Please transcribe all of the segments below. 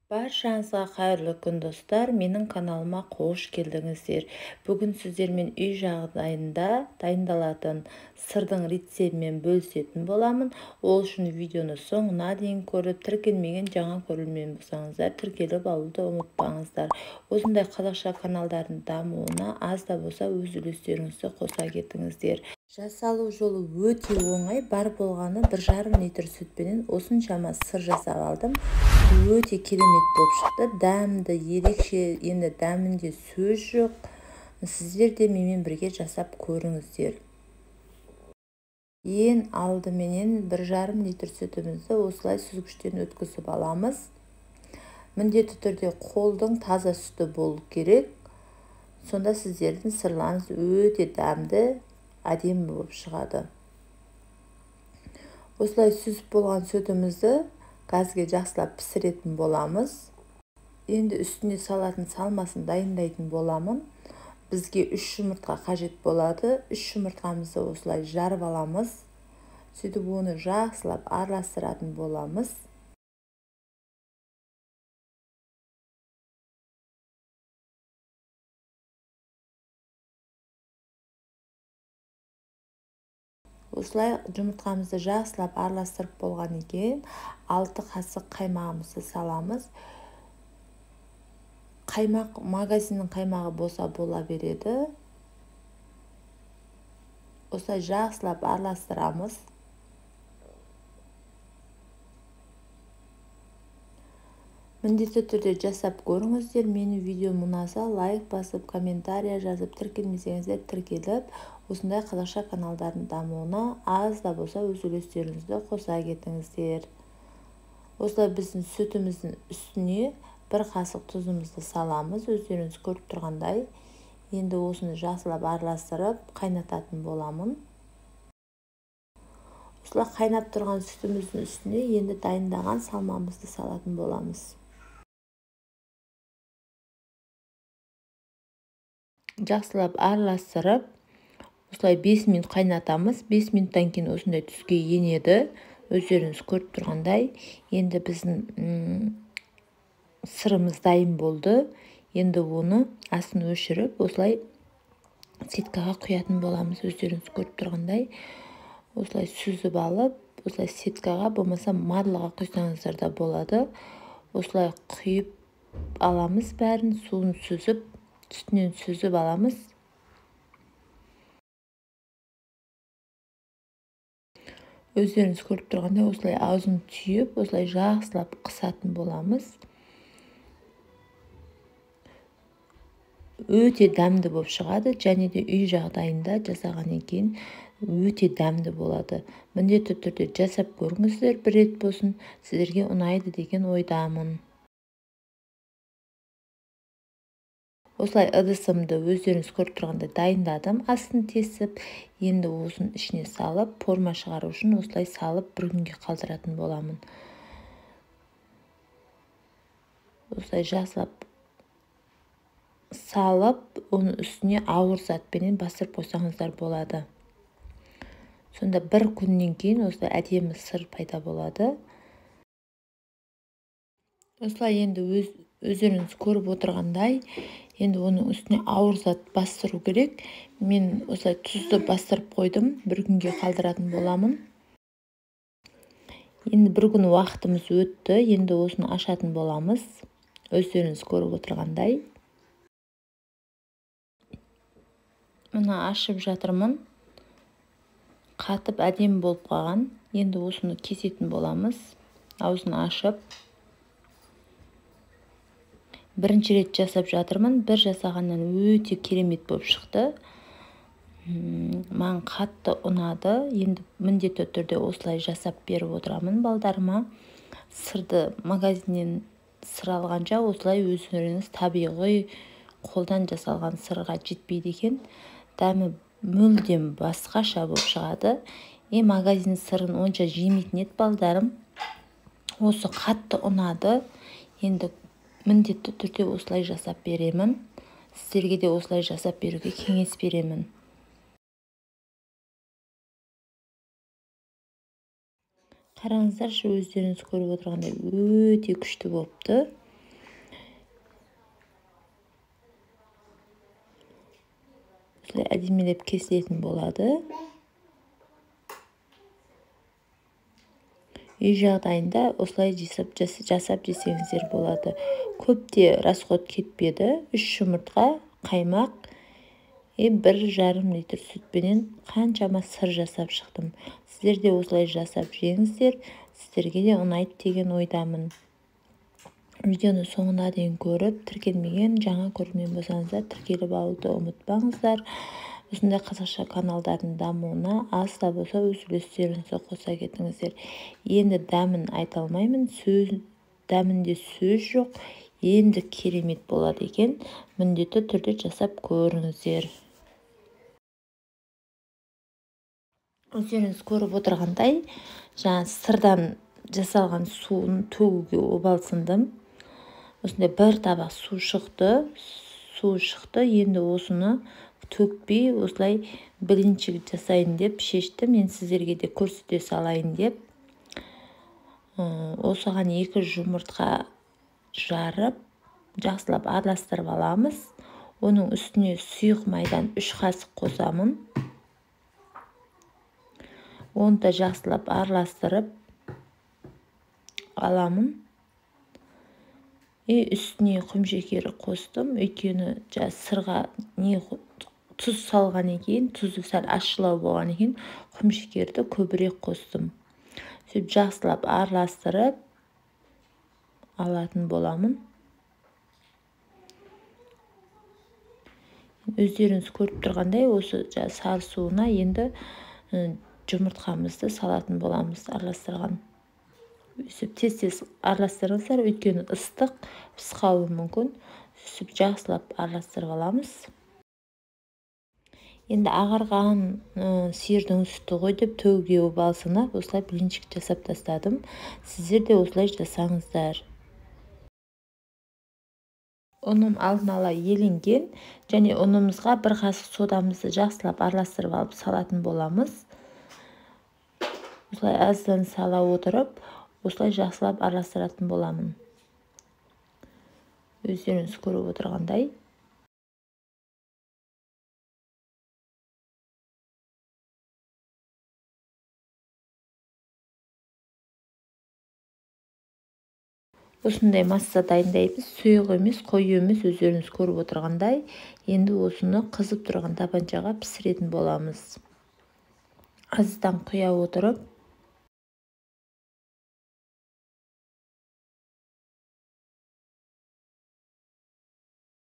Баршаңызға қайырлы күн достар, менің каналыма қош келдіңіздер. Бүгін сіздермен үй жағдайында дайындалатын сырдың рецептімен бөлісетін боламын. Ол үшін видеоны соңына дейін көріп, тіркелмеген жаңа көрермен болсаңыздар, тіркеліп алуды ұмытпаңыздар. Осындай қазақша каналдардың дамуына аз да болса өз үлестеріңізді қоса кетіңіздер. Жасалу жолы өте оңай, бар болғаны 1,5 литр сүтпенен осыншама сыр жасап алдым. Өте керемет болып шықты. Дәмді, ерекше, енді дәмінде сөз жоқ. Сіздер де менімен бірге жасап көріңіздер. Ең алдыменен 1,5 литр сүтімізді осылай сүзгіштен өткізіп аламыз. Міндетті түрде қолдың таза сүті болу керек. Сонда сіздердің сырларыңыз өте дәмді, әдемі болып шығады. Осылай сүзіп болған сүтімізді газге жақсылап пісіретін боламыз. Енді үстіне салатын салмасын дайындайтын боламын. Бізге 3 жұмыртқа қажет болады. 3 жұмыртқамызды осылай жарып аламыз. Сөйтіп оны жақсылап араластыратын боламыз. Осылай жұмыртқамызды жақсылап араластырып болған екен, 6 қасық қаймағымызды саламыз. Қаймақ, магазиннің қаймағы болса бола береді. Осылай жақсылап араластырамыз. Міндетті түрде жасап көріңіздер. Мені видео ұнаса лайк басып, комментария жазып, тіркелмесеңіздер тіркеліп, осындай қазақша каналдардың дамуына аз да болса өз үлестеріңізді қоса кетіңіздер. Осылай біздің сүтіміздің үстіне 1 қасық тұзымызды саламыз. Өздеріңіз көріп тұрғандай. Енді осыны жақсылап араластырып, қайнататын боламын. Осылай қайнап тұрған сүтіміздің үстіне енді дайындаған салмамызды салатын боламыз. Жақсылап араластырып, осылай 5 минут қайнатамыз. 5 минуттан кейін осындай түске енеді. Өздеріңіз көріп тұрғандай. Енді біздің сырымыз дайын болды. Енді оны астын өшіріп, осылай сеткаға құятын боламыз. Өздеріңіз көріп тұрғандай. Осылай сүзіп алып, осылай сеткаға, болмаса марлыға құйсаңыздар да болады. Осылай құйып аламыз бәрін, суын сүзіп, үстінен сүзіп аламыз. Өздеріңіз көріп тұрғандай, осылай аузын түйіп, осылай жақсылап қысатын боламыз. Өте дәмді болып шығады, және де үй жағдайында жасаған екен өте дәмді болады. Міндетті түрде жасап көріңіздер, бір рет болсын, сіздерге ұнайды деген ойдамын. Осылай ыдысымды өздеріңіз көріп тұрғанда дайындадым. Астын тесіп, енді осының ішіне салып, форма шығару үшін осылай салып бір күнге қалдыратын боламын. Осылай жақсылап салып, оны үстіне ауыр затпенен бастырып қойсаңыздар болады. Сонда бір күннен кейін осылай әдемі сыр пайда болады. Осылай енді өздеріңіз көріп отырғандай, енді оның үстіне ауыр зат бастыру керек. Мен осылай тұзды бастырып қойдым, бір күнге қалдыратын боламын. Енді бір күн уақытымыз өтті, енді осыны ашатын боламыз. Өздеріңіз көріп отырғандай. Мына ашып жатырмын. Қатып әдемі болып қалған. Енді осыны кесетін боламыз. Аузын ашып. Бірінші рет жасап жатырмын. Бір жасағаннан өте керемет болып шықты. Маған қатты ұнады. Енді міндетті түрде осылай жасап беріп отырамын балдарыма. Сырды магазиннен сыр алғанша осылай өздеріңіз табиғи қолдан жасалған сырға жетпейді екен. Дәмі мүлдем басқаша болып шығады. Магазин сырын онша жемейтін еді балдарым. Осы қатты ұнады. Енді міндетті түрде осылай жасап беремін. Сіздерге де осылай жасап беруге кеңес беремін. Қараңыздаршы, өздеріңіз көріп отырғандай өте күшті болыпты. осылай әдемелеп кесілетін болады. Үй жағдайында осылай жасап жесеңіздер болады. Көп те расход кетпеді. 3 жұмыртқа, қаймақ, 1,5 литр сүтпенен қаншама сыр жасап шықтым. Сіздер де осылай жасап жеңіздер. Сіздерге де ұнайды деген ойдамын. Видеоны соңына дейін көріп, тіркелмеген жаңа көрермен болсаңыздар, тіркеліп алуды ұмытпаңыздар. Осындай қазақша каналдардың дамуына аз да болса өз үлестеріңізді қоса кетіңіздер. Енді дәмін айта алмаймын, дәмінде сөз жоқ. Енді керемет болады екен. Міндетті түрде жасап көріңіздер. Өздеріңіз көріп отырғандай, жаңа сырдан жасалған суын төгуге обалсындым. Осындай бір табақ су шықты. Енді осыны төкпей, осылай блинчик жасайын деп шештім. Мен сіздерге де көрсете салайын деп. Осыған 2 жұмыртқа жарып, жақсылап араластырып аламыз. Оның үстіне сұйық майдан 3 қасық қосамын. Оны да жақсылап араластырып аламын. Үстіне құмшекері қостым. Өйткені сырға тұз салған екен, тұзы сәл ащылау болған екен, құмшекерді көбірек қостым. Сөйтіп жақсылап араластырып алатын боламын. Өздеріңіз көріп тұрғандай, осы сары суына енді жұмыртқамызды салатын боламыз араластырған. Тез араластырыңыздар, өйткені ыстық пысқауы мүмкін. Жақсылап араластырып аламыз. Енді ағарған сиырдың сүті ғой деп төгуге обалсынып, осылай блинчик жасап тастадым. Сіздер де осылай жасаңыздар. Ұным алдын ала еленген, және ұнымызға 1 қасық содамызды жақсылап араластырып алып салатын боламыз. Осылай аздан сала отырып, осылай жақсылап араластыратын боламын. Өздеріңіз көріп отырғандай. Осындай масса дайындаймыз. Сұйық емес, қою емес, өздеріңіз көріп отырғандай. Енді осыны қызып тұрған тапаншаға пісіретін боламыз. Аздан құя отырып.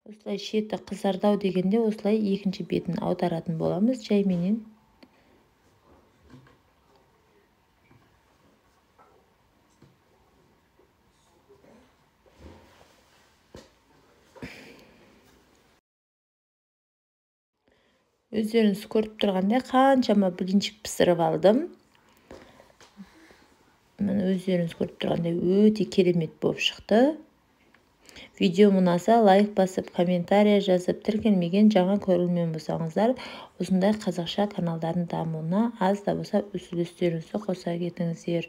Осылай шеті қызардау дегенде осылай екінші бетін аударатын боламыз жайменен. Өздеріңіз көріп тұрғандай қаншама блинчик пісіріп алдым. Өздеріңіз көріп тұрғандай өте керемет болып шықты. Видео ұнаса лайк басып, комментария жазып, тіркелмеген жаңа көрермен болсаңыздар, осындай қазақша каналдардың дамуына аз да болса өз үлестеріңізді қоса кетіңіздер.